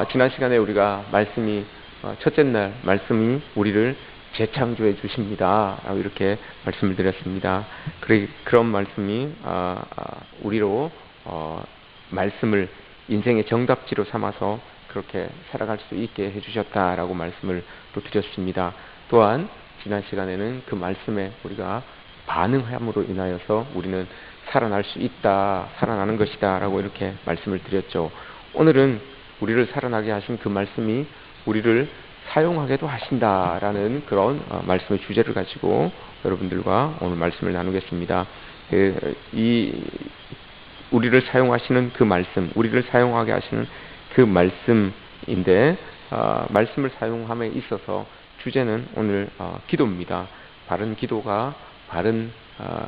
지난 시간에 우리가 첫째 날 말씀이 우리를 재창조해 주십니다 라고 이렇게 말씀을 드렸습니다. 그런 말씀이 우리로 말씀을 인생의 정답지로 삼아서 그렇게 살아갈 수 있게 해주셨다라고 말씀을 또 드렸습니다. 또한 지난 시간에는 그 말씀에 우리가 반응함으로 인하여서 우리는 살아날 수 있다, 살아나는 것이다 라고 이렇게 말씀을 드렸죠. 오늘은 우리를 살아나게 하신 그 말씀이 우리를 사용하게도 하신다라는 그런 말씀의 주제를 가지고 여러분들과 오늘 말씀을 나누겠습니다. 우리를 사용하시는 그 말씀, 우리를 사용하게 하시는 그 말씀인데 말씀을 사용함에 있어서 주제는 오늘 기도입니다. 바른 기도가 바른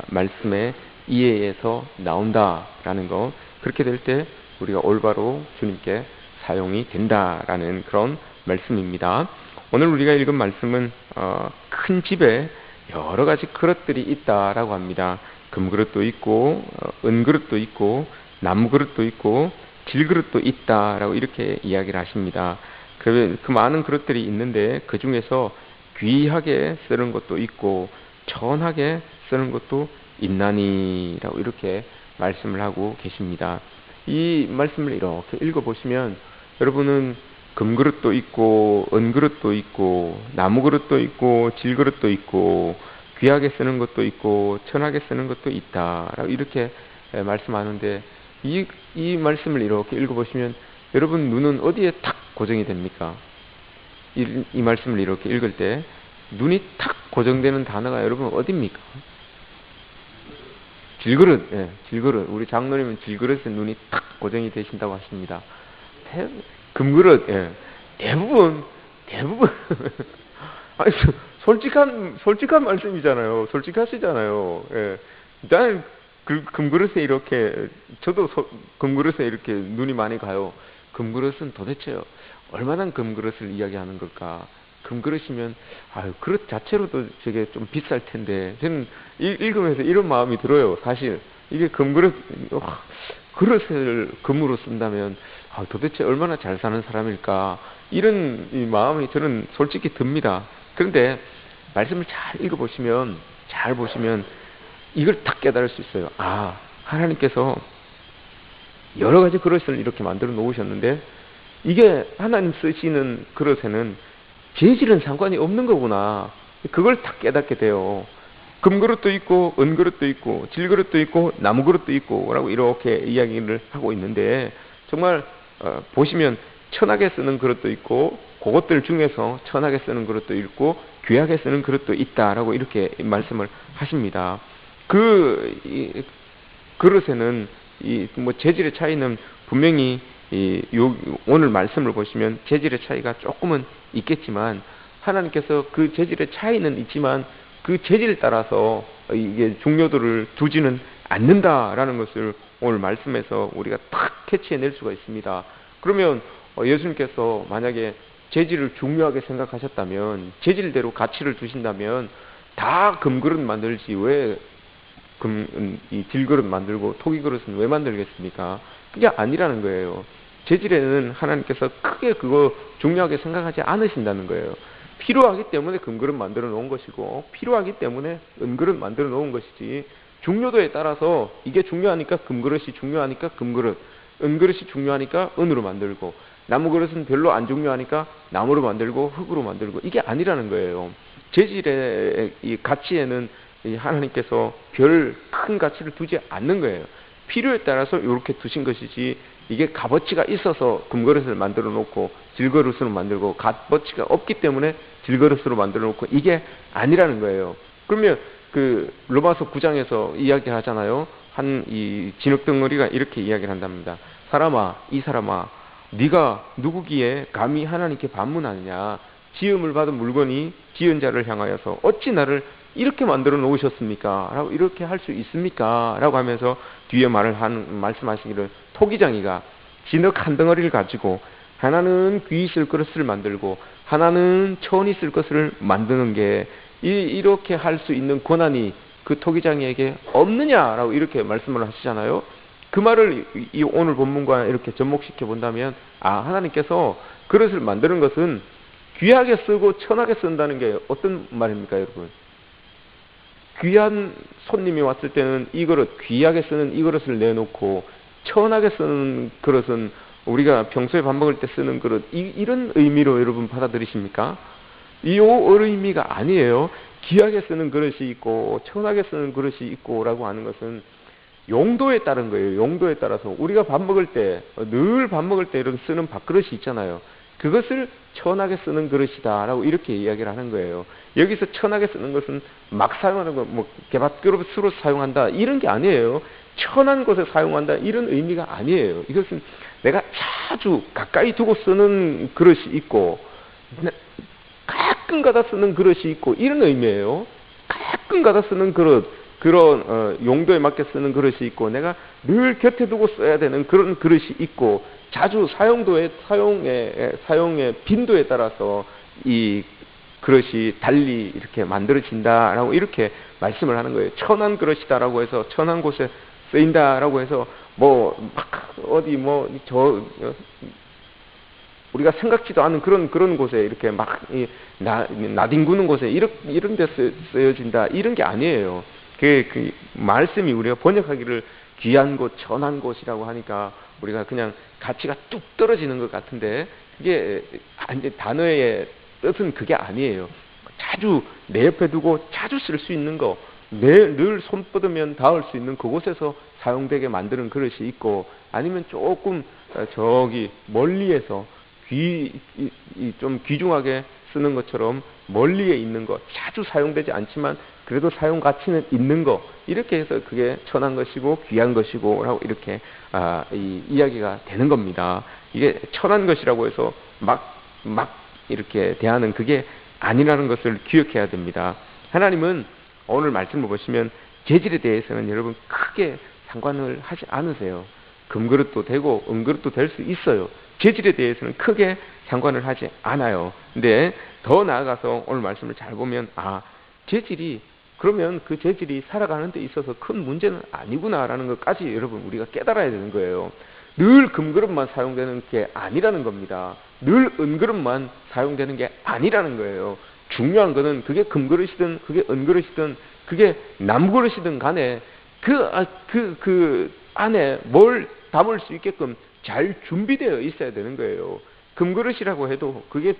말씀의 이해에서 나온다라는 것, 그렇게 될 때 우리가 올바로 주님께 사용이 된다라는 그런 말씀입니다. 오늘 우리가 읽은 말씀은 큰 집에 여러 가지 그릇들이 있다라고 합니다. 금그릇도 있고 은그릇도 있고 나무그릇도 있고 질그릇도 있다라고 이렇게 이야기를 하십니다. 그 많은 그릇들이 있는데 그 중에서 귀하게 쓰는 것도 있고 천하게 쓰는 것도 있나니라고 이렇게 말씀을 하고 계십니다. 이 말씀을 이렇게 읽어보시면 여러분은 금그릇도 있고 은그릇도 있고 나무그릇도 있고 질그릇도 있고 귀하게 쓰는 것도 있고 천하게 쓰는 것도 있다라고 이렇게 말씀하는데 이 말씀을 이렇게 읽어보시면 여러분 눈은 어디에 탁 고정이 됩니까? 이 말씀을 이렇게 읽을 때 눈이 탁 고정되는 단어가 여러분 어디입니까? 질그릇, 예, 질그릇. 우리 장로님은 질그릇에 눈이 탁 고정이 되신다고 하십니다. 금그릇, 예, 대부분. 아니, 솔직한 말씀이잖아요. 솔직하시잖아요. 예. 나는 금그릇에 저도 금그릇에 이렇게 눈이 많이 가요. 금그릇은 도대체 얼마나 금그릇을 이야기하는 걸까? 금그릇이면, 그릇 자체로도 저게 좀 비쌀 텐데, 저는 읽으면서 이런 마음이 들어요, 사실. 이게 그릇을 금으로 쓴다면, 도대체 얼마나 잘 사는 사람일까? 이런 이 마음이 저는 솔직히 듭니다. 그런데, 말씀을 잘 보시면, 이걸 딱 깨달을 수 있어요. 하나님께서 여러 가지 그릇을 이렇게 만들어 놓으셨는데, 이게 하나님 쓰시는 그릇에는 재질은 상관이 없는 거구나. 그걸 딱 깨닫게 돼요. 금그릇도 있고 은그릇도 있고 질그릇도 있고 나무그릇도 있고 라고 이렇게 이야기를 하고 있는데 정말 보시면 천하게 쓰는 그릇도 있고 그것들 중에서 천하게 쓰는 그릇도 있고 귀하게 쓰는 그릇도 있다라고 이렇게 말씀을 하십니다. 그릇에는 재질의 차이는 분명히 오늘 말씀을 보시면 재질의 차이가 조금은 있겠지만 하나님께서 그 재질의 차이는 있지만 그 재질에 따라서 이게 중요도를 두지는 않는다라는 것을 오늘 말씀에서 우리가 탁 캐치해낼 수가 있습니다. 그러면 예수님께서 만약에 재질을 중요하게 생각하셨다면 재질대로 가치를 두신다면 다 금그릇 만들지 왜 이 질그릇 만들고 토기그릇은 왜 만들겠습니까? 그게 아니라는 거예요. 재질에는 하나님께서 크게 그거 중요하게 생각하지 않으신다는 거예요. 필요하기 때문에 금그릇 만들어 놓은 것이고 필요하기 때문에 은그릇 만들어 놓은 것이지 중요도에 따라서 이게 중요하니까 금그릇이 중요하니까 금그릇, 은그릇이 중요하니까 은으로 만들고 나무그릇은 별로 안 중요하니까 나무로 만들고 흙으로 만들고 이게 아니라는 거예요. 재질의 이 가치에는 하나님께서 별 큰 가치를 두지 않는 거예요. 필요에 따라서 이렇게 두신 것이지 이게 값어치가 있어서 금그릇을 만들어 놓고 질그릇으로 만들고 값어치가 없기 때문에 질그릇으로 만들어 놓고 이게 아니라는 거예요. 그러면 그 로마서 9장에서 이야기하잖아요. 이 진흙덩어리가 이렇게 이야기를 한답니다. 이 사람아 네가 누구기에 감히 하나님께 반문하느냐? 지음을 받은 물건이 지은 자를 향하여서 어찌 나를 이렇게 만들어 놓으셨습니까? 라고 이렇게 할 수 있습니까? 라고 하면서 뒤에 말씀하시기를 토기장이가 진흙 한 덩어리를 가지고 하나는 귀 쓸 그릇을 만들고 하나는 천이 쓸 것을 만드는 게 이렇게 할 수 있는 권한이 그 토기장이에게 없느냐라고 이렇게 말씀을 하시잖아요. 그 말을 이 오늘 본문과 이렇게 접목시켜 본다면, 하나님께서 그릇을 만드는 것은 귀하게 쓰고 천하게 쓴다는 게 어떤 말입니까, 여러분? 귀한 손님이 왔을 때는 이 그릇, 귀하게 쓰는 이 그릇을 내놓고, 천하게 쓰는 그릇은 우리가 평소에 밥 먹을 때 쓰는 그릇, 이런 의미로 여러분 받아들이십니까? 이 의미가 아니에요. 귀하게 쓰는 그릇이 있고 천하게 쓰는 그릇이 있고 라고 하는 것은 용도에 따른 거예요. 용도에 따라서 우리가 밥 먹을 때, 늘 밥 먹을 때 이런 쓰는 밥그릇이 있잖아요. 그것을 천하게 쓰는 그릇이다 라고 이렇게 이야기를 하는 거예요. 여기서 천하게 쓰는 것은 막 사용하는 거, 뭐 개밥그릇으로 사용한다 이런 게 아니에요. 천한 곳에 사용한다 이런 의미가 아니에요. 이것은 내가 자주 가까이 두고 쓰는 그릇이 있고 가끔 가다 쓰는 그릇이 있고 이런 의미예요. 가끔 가다 쓰는 그릇, 그런 용도에 맞게 쓰는 그릇이 있고, 내가 늘 곁에 두고 써야 되는 그런 그릇이 있고, 자주 사용의 빈도에 따라서 이 그릇이 달리 이렇게 만들어진다라고 이렇게 말씀을 하는 거예요. 천한 그릇이다라고 해서 천한 곳에 쓰인다라고 해서 우리가 생각지도 않은 그런 곳에 이렇게 나뒹구는 곳에 이런 데 쓰여진다 이런 게 아니에요. 그 말씀이 우리가 번역하기를 귀한 곳, 천한 곳이라고 하니까 우리가 그냥 가치가 뚝 떨어지는 것 같은데, 그게 단어의 뜻은 그게 아니에요. 자주 내 옆에 두고 자주 쓸 수 있는 거, 늘 손 뻗으면 닿을 수 있는 그곳에서 사용되게 만드는 그릇이 있고, 아니면 조금 저기 멀리에서 좀 귀중하게 쓰는 것처럼 멀리에 있는 것, 자주 사용되지 않지만 그래도 사용 가치는 있는 것, 이렇게 해서 그게 천한 것이고 귀한 것이고 라고 이렇게 이야기가 되는 겁니다. 이게 천한 것이라고 해서 막 이렇게 대하는 그게 아니라는 것을 기억해야 됩니다. 하나님은 오늘 말씀을 보시면 재질에 대해서는 여러분 크게 상관을 하지 않으세요. 금그릇도 되고 은그릇도 될 수 있어요. 재질에 대해서는 크게 상관을 하지 않아요. 근데 더 나아가서 오늘 말씀을 잘 보면 재질이, 그러면 그 재질이 살아가는 데 있어서 큰 문제는 아니구나라는 것까지 여러분 우리가 깨달아야 되는 거예요. 늘 금그릇만 사용되는 게 아니라는 겁니다. 늘 은그릇만 사용되는 게 아니라는 거예요. 중요한 거는 그게 금그릇이든 그게 은그릇이든 그게 나무그릇이든 간에 그 안에 뭘 담을 수 있게끔 잘 준비되어 있어야 되는 거예요. 금그릇이라고 해도 그게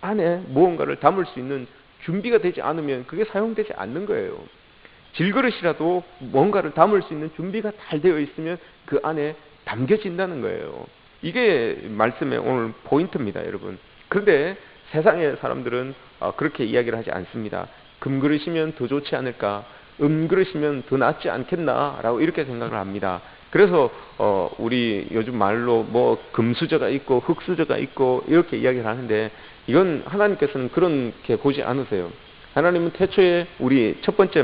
안에 무언가를 담을 수 있는 준비가 되지 않으면 그게 사용되지 않는 거예요. 질그릇이라도 뭔가를 담을 수 있는 준비가 잘 되어 있으면 그 안에 담겨진다는 거예요. 이게 말씀의 오늘 포인트입니다, 여러분. 그런데 세상의 사람들은 그렇게 이야기를 하지 않습니다. 금그릇이면 더 좋지 않을까? 은그릇이면 더 낫지 않겠나? 라고 이렇게 생각을 합니다. 그래서 우리 요즘 말로 금수저가 있고 흙수저가 있고 이렇게 이야기를 하는데, 이건 하나님께서는 그렇게 보지 않으세요. 하나님은 태초에 우리 첫 번째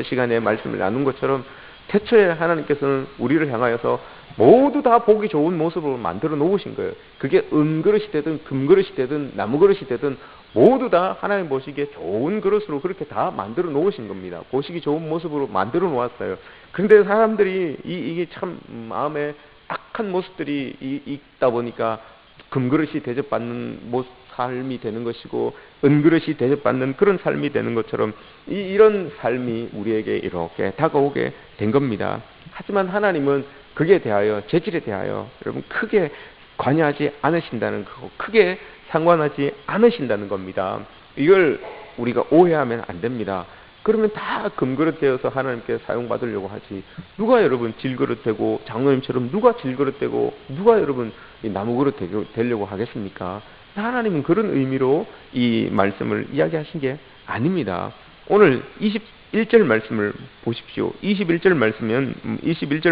시간에 말씀을 나눈 것처럼 태초에 하나님께서는 우리를 향하여서 모두 다 보기 좋은 모습으로 만들어 놓으신 거예요. 그게 은그릇이 되든 금그릇이 되든 나무그릇이 되든 모두 다 하나님 보시기에 좋은 그릇으로 그렇게 다 만들어 놓으신 겁니다. 보시기 좋은 모습으로 만들어 놓았어요. 그런데 사람들이 이게 참 마음에 악한 모습들이 있다 보니까 금그릇이 대접받는 삶이 되는 것이고 은그릇이 대접받는 그런 삶이 되는 것처럼 이런 삶이 우리에게 이렇게 다가오게 된 겁니다. 하지만 하나님은 그에 대하여, 재질에 대하여 여러분 크게 관여하지 않으신다는 거, 크게 상관하지 않으신다는 겁니다. 이걸 우리가 오해하면 안 됩니다. 그러면 다 금그릇 되어서 하나님께 사용받으려고 하지, 누가 여러분 질그릇 되고, 장로님처럼 누가 질그릇 되고, 누가 여러분 이 나무그릇 되려고 하겠습니까? 하나님은 그런 의미로 이 말씀을 이야기하신 게 아닙니다. 오늘 21절 말씀을 보십시오. 21절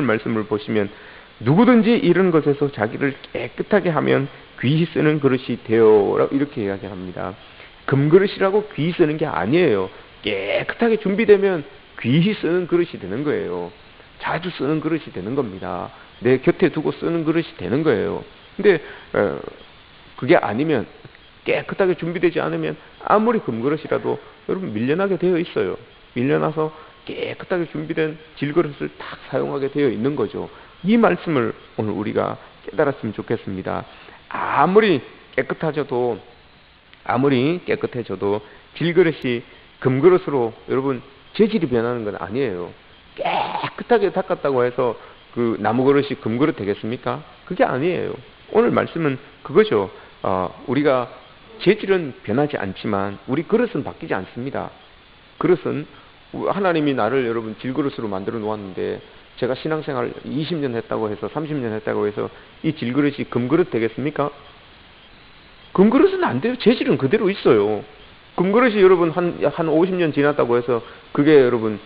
말씀을 보시면, 누구든지 이런 것에서 자기를 깨끗하게 하면 귀히 쓰는 그릇이 되어, 이렇게 이야기합니다. 금그릇이라고 귀히 쓰는 게 아니에요. 깨끗하게 준비되면 귀히 쓰는 그릇이 되는 거예요. 자주 쓰는 그릇이 되는 겁니다. 내 곁에 두고 쓰는 그릇이 되는 거예요. 근데 그게 아니면, 깨끗하게 준비되지 않으면 아무리 금그릇이라도 여러분 밀려나게 되어 있어요. 밀려나서 깨끗하게 준비된 질그릇을 딱 사용하게 되어 있는 거죠. 이 말씀을 오늘 우리가 깨달았으면 좋겠습니다. 아무리 깨끗해져도 질그릇이 금그릇으로 여러분 재질이 변하는 건 아니에요. 깨끗하게 닦았다고 해서 그 나무 그릇이 금그릇 되겠습니까? 그게 아니에요. 오늘 말씀은 그거죠. 우리가 재질은 변하지 않지만 우리 그릇은 바뀌지 않습니다. 그릇은 하나님이 나를 여러분 질그릇으로 만들어 놓았는데 제가 신앙생활 20년 했다고 해서 30년 했다고 해서 이 질그릇이 금그릇 되겠습니까? 금그릇은 안 돼요. 재질은 그대로 있어요. 금그릇이 여러분 한 50년 지났다고 해서 그게 여러분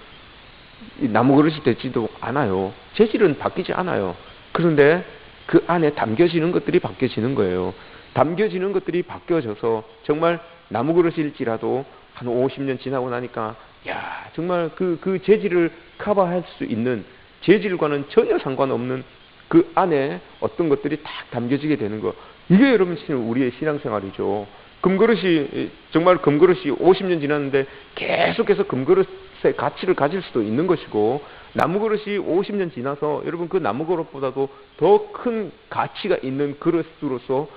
이 나무 그릇이 되지도 않아요. 재질은 바뀌지 않아요. 그런데 그 안에 담겨지는 것들이 바뀌어지는 거예요. 담겨지는 것들이 바뀌어져서 정말 나무 그릇일지라도 한 50년 지나고 나니까 야 정말 그 재질을 커버할 수 있는 재질과는 전혀 상관없는 그 안에 어떤 것들이 딱 담겨지게 되는 거. 이게 여러분 우리의 신앙생활이죠. 정말 금그릇이 50년 지났는데 계속해서 금그릇의 가치를 가질 수도 있는 것이고, 나무 그릇이 50년 지나서 여러분 그 나무 그릇보다도 더 큰 가치가 있는 그릇으로서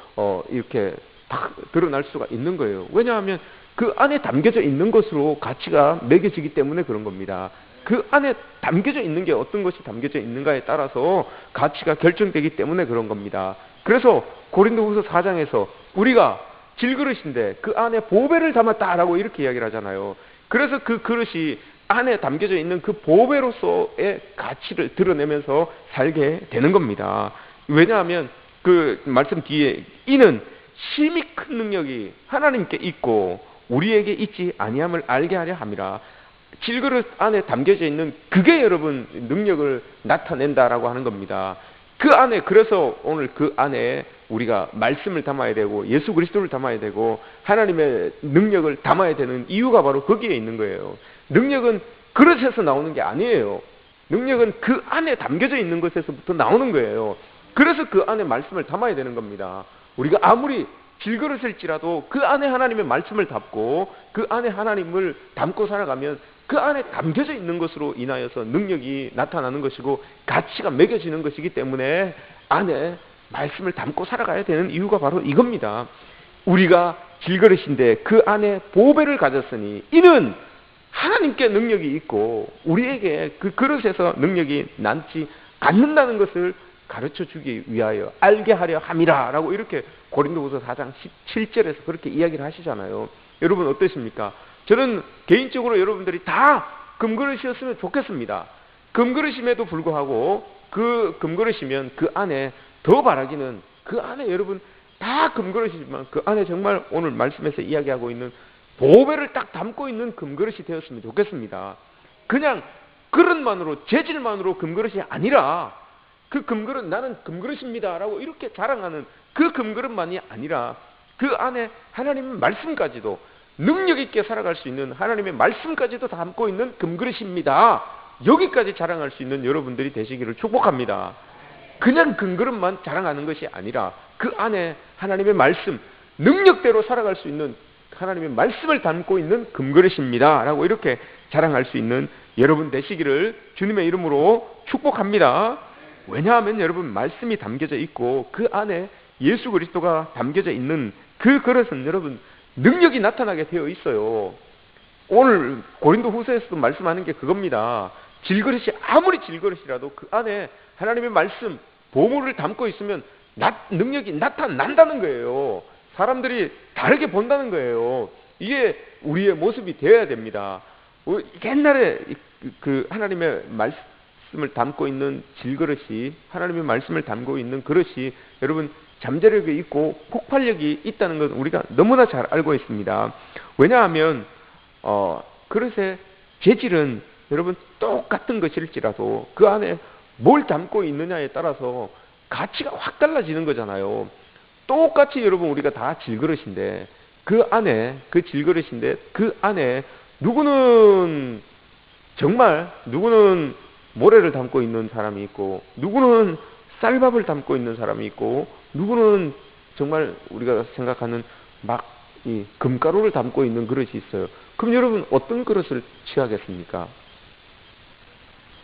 이렇게 딱 드러날 수가 있는 거예요. 왜냐하면 그 안에 담겨져 있는 것으로 가치가 매겨지기 때문에 그런 겁니다. 그 안에 담겨져 있는 게 어떤 것이 담겨져 있는가에 따라서 가치가 결정되기 때문에 그런 겁니다. 그래서 고린도후서 4장에서 우리가 질그릇인데 그 안에 보배를 담았다라고 이렇게 이야기를 하잖아요. 그래서 그 그릇이 안에 담겨져 있는 그 보배로서의 가치를 드러내면서 살게 되는 겁니다. 왜냐하면 그 말씀 뒤에 이는 심히 큰 능력이 하나님께 있고 우리에게 있지 아니함을 알게 하려 함이라. 질그릇 안에 담겨져 있는 그게 여러분 능력을 나타낸다라고 하는 겁니다. 그 안에, 그래서 오늘 그 안에 우리가 말씀을 담아야 되고 예수 그리스도를 담아야 되고 하나님의 능력을 담아야 되는 이유가 바로 거기에 있는 거예요. 능력은 그릇에서 나오는 게 아니에요. 능력은 그 안에 담겨져 있는 것에서부터 나오는 거예요. 그래서 그 안에 말씀을 담아야 되는 겁니다. 우리가 아무리 질그릇일지라도 그 안에 하나님의 말씀을 담고 그 안에 하나님을 담고 살아가면 그 안에 담겨져 있는 것으로 인하여서 능력이 나타나는 것이고 가치가 매겨지는 것이기 때문에 안에 말씀을 담고 살아가야 되는 이유가 바로 이겁니다. 우리가 질그릇인데 그 안에 보배를 가졌으니 이는 하나님께 능력이 있고 우리에게 그 그릇에서 능력이 남지 않는다는 것을 가르쳐 주기 위하여 알게 하려 함이라 라고 이렇게 고린도후서 4장 17절에서 그렇게 이야기를 하시잖아요. 여러분 어떠십니까? 저는 개인적으로 여러분들이 다 금그릇이었으면 좋겠습니다. 금그릇임에도 불구하고 그 금그릇이면 그 안에 더 바라기는 그 안에 여러분 다 금그릇이지만 그 안에 정말 오늘 말씀에서 이야기하고 있는 보배를 딱 담고 있는 금그릇이 되었으면 좋겠습니다. 그냥 그릇만으로 재질만으로 금그릇이 아니라 그 금그릇 나는 금그릇입니다 라고 이렇게 자랑하는 그 금그릇만이 아니라 그 안에 하나님의 말씀까지도 능력 있게 살아갈 수 있는 하나님의 말씀까지도 담고 있는 금그릇입니다. 여기까지 자랑할 수 있는 여러분들이 되시기를 축복합니다. 그냥 금그릇만 자랑하는 것이 아니라 그 안에 하나님의 말씀, 능력대로 살아갈 수 있는 하나님의 말씀을 담고 있는 금그릇입니다 라고 이렇게 자랑할 수 있는 여러분 되시기를 주님의 이름으로 축복합니다. 왜냐하면 여러분 말씀이 담겨져 있고 그 안에 예수 그리스도가 담겨져 있는 그 그릇은 여러분 능력이 나타나게 되어 있어요. 오늘 고린도 후서에서도 말씀하는 게 그겁니다. 질그릇이 아무리 질그릇이라도 그 안에 하나님의 말씀, 보물을 담고 있으면 능력이 나타난다는 거예요. 사람들이 다르게 본다는 거예요. 이게 우리의 모습이 되어야 됩니다. 옛날에 그 하나님의 말씀을 담고 있는 질그릇이, 하나님의 말씀을 담고 있는 그릇이 여러분 잠재력이 있고 폭발력이 있다는 것은 우리가 너무나 잘 알고 있습니다. 왜냐하면 그릇의 재질은 여러분 똑같은 것일지라도 그 안에 뭘 담고 있느냐에 따라서 가치가 확 달라지는 거잖아요. 똑같이 여러분 우리가 다 질그릇인데 그 안에, 그 질그릇인데 그 안에 누구는 모래를 담고 있는 사람이 있고, 누구는 쌀밥을 담고 있는 사람이 있고, 누구는 정말 우리가 생각하는 막 이 금가루를 담고 있는 그릇이 있어요. 그럼 여러분 어떤 그릇을 취하겠습니까?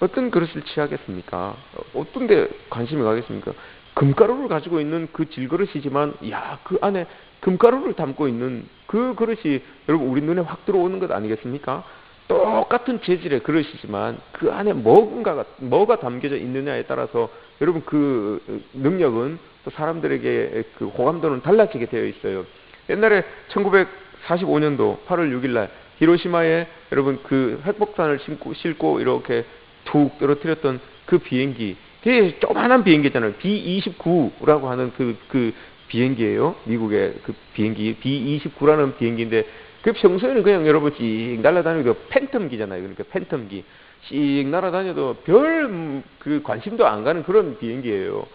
어떤 그릇을 취하겠습니까? 어떤 데 관심이 가겠습니까? 금가루를 가지고 있는 그 질그릇이지만, 야, 그 안에 금가루를 담고 있는 그 그릇이 여러분 우리 눈에 확 들어오는 것 아니겠습니까? 똑같은 재질의 그릇이지만 그 안에 뭐가 담겨져 있느냐에 따라서 여러분 그 능력은 또 사람들에게 그 호감도는 달라지게 되어 있어요. 옛날에 1945년도 8월 6일 날 히로시마에 여러분 그 핵폭탄을 싣고 이렇게 툭 떨어뜨렸던 그 비행기, 되게 조그만한 비행기잖아요. B-29라고 하는 그 비행기예요. 미국의 그 비행기 B-29라는 비행기인데, 그 평소에는 그냥 여러분 씩 날아다니고 팬텀기잖아요. 그러니까 팬텀기 씩 날아다녀도 별 그 관심도 안 가는 그런 비행기예요.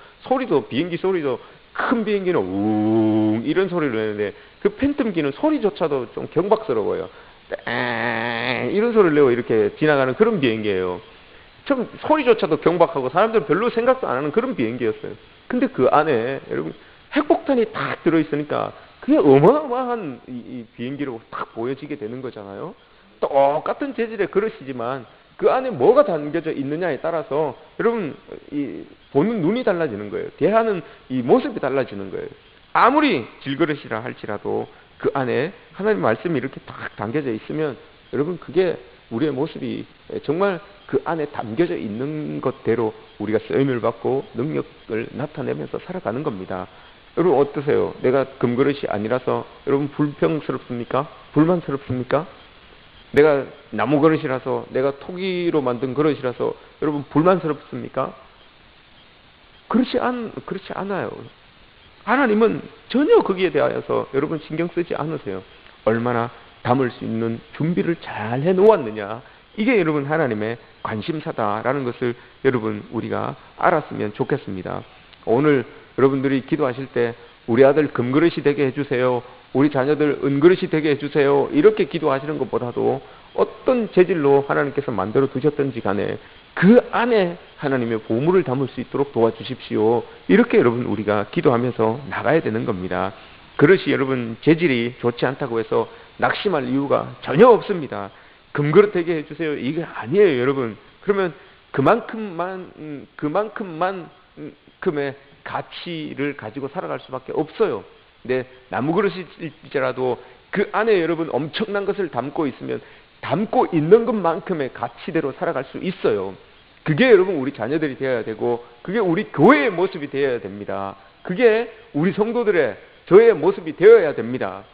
비행기 소리도 큰 비행기는 웅 이런 소리를 내는데, 그 팬텀기는 소리조차도 좀 경박스러워요. 이런 소리를 내고 이렇게 지나가는 그런 비행기예요. 좀 소리조차도 경박하고 사람들은 별로 생각도 안 하는 그런 비행기였어요. 근데 그 안에 여러분 핵폭탄이 딱 들어있으니까 그게 어마어마한 이 비행기로 딱 보여지게 되는 거잖아요. 똑같은 재질의 그릇이지만 그 안에 뭐가 담겨져 있느냐에 따라서 여러분 보는 눈이 달라지는 거예요. 대하는 이 모습이 달라지는 거예요. 아무리 질그릇이라 할지라도 그 안에 하나님의 말씀이 이렇게 딱 담겨져 있으면 여러분 그게 우리의 모습이 정말 그 안에 담겨져 있는 것대로 우리가 쓰임을 받고 능력을 나타내면서 살아가는 겁니다. 여러분 어떠세요? 내가 금그릇이 아니라서 여러분 불평스럽습니까? 불만스럽습니까? 내가 나무 그릇이라서, 내가 토기로 만든 그릇이라서 여러분 불만스럽습니까? 그렇지 않아요. 하나님은 전혀 거기에 대하여서 여러분 신경 쓰지 않으세요. 얼마나 담을 수 있는 준비를 잘 해놓았느냐, 이게 여러분 하나님의 관심사다라는 것을 여러분 우리가 알았으면 좋겠습니다. 오늘 여러분들이 기도하실 때 우리 아들 금그릇이 되게 해주세요, 우리 자녀들 은그릇이 되게 해주세요, 이렇게 기도하시는 것보다도 어떤 재질로 하나님께서 만들어 두셨든지 간에 그 안에 하나님의 보물을 담을 수 있도록 도와주십시오, 이렇게 여러분 우리가 기도하면서 나가야 되는 겁니다. 그릇이 여러분 재질이 좋지 않다고 해서 낙심할 이유가 전혀 없습니다. 금그릇 되게 해주세요, 이게 아니에요 여러분. 그러면 그만큼의 가치를 가지고 살아갈 수밖에 없어요. 근데 나무 그릇일지라도 그 안에 여러분 엄청난 것을 담고 있으면 담고 있는 것만큼의 가치대로 살아갈 수 있어요. 그게 여러분 우리 자녀들이 되어야 되고, 그게 우리 교회의 모습이 되어야 됩니다. 그게 우리 성도들의 저의 모습이 되어야 됩니다.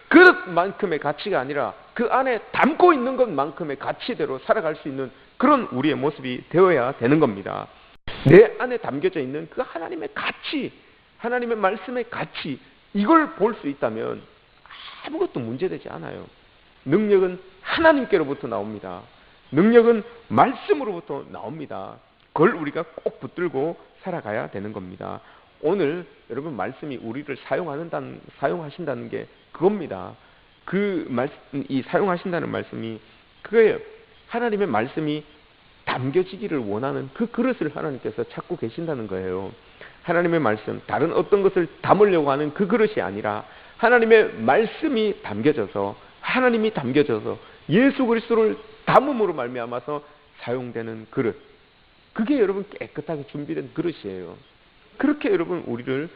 그릇만큼의 가치가 아니라 그 안에 담고 있는 것만큼의 가치대로 살아갈 수 있는 그런 우리의 모습이 되어야 되는 겁니다. 내 안에 담겨져 있는 그 하나님의 가치, 하나님의 말씀의 가치, 이걸 볼 수 있다면 아무것도 문제되지 않아요. 능력은 하나님께로부터 나옵니다. 능력은 말씀으로부터 나옵니다. 그걸 우리가 꼭 붙들고 살아가야 되는 겁니다. 오늘 여러분 말씀이 우리를 사용하신다는 게 그겁니다. 이 사용하신다는 말씀이 그거예요. 하나님의 말씀이 담겨지기를 원하는 그 그릇을 하나님께서 찾고 계신다는 거예요. 하나님의 말씀, 다른 어떤 것을 담으려고 하는 그 그릇이 아니라 하나님의 말씀이 담겨져서, 하나님이 담겨져서 예수 그리스도를 담음으로 말미암아서 사용되는 그릇, 그게 여러분 깨끗하게 준비된 그릇이에요. 그렇게 여러분 우리를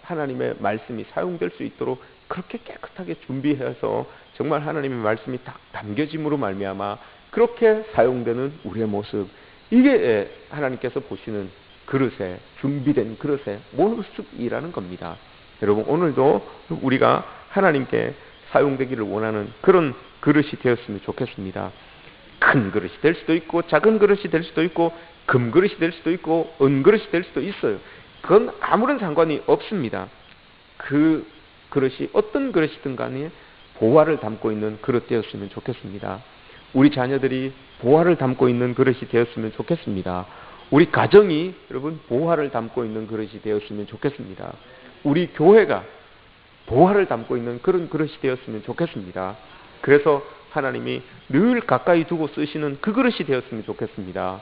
하나님의 말씀이 사용될 수 있도록 그렇게 깨끗하게 준비해서 정말 하나님의 말씀이 다 담겨짐으로 말미암아 그렇게 사용되는 우리의 모습, 이게 하나님께서 보시는 그릇에, 준비된 그릇의 모습이라는 겁니다. 여러분 오늘도 우리가 하나님께 사용되기를 원하는 그런 그릇이 되었으면 좋겠습니다. 큰 그릇이 될 수도 있고 작은 그릇이 될 수도 있고 금그릇이 될 수도 있고 은그릇이 될 수도 있어요. 그건 아무런 상관이 없습니다. 그 그릇이 어떤 그릇이든 간에 보화를 담고 있는 그릇 되었으면 좋겠습니다. 우리 자녀들이 보화를 담고 있는 그릇이 되었으면 좋겠습니다. 우리 가정이 여러분 보화를 담고 있는 그릇이 되었으면 좋겠습니다. 우리 교회가 보화를 담고 있는 그런 그릇이 되었으면 좋겠습니다. 그래서 하나님이 늘 가까이 두고 쓰시는 그 그릇이 되었으면 좋겠습니다.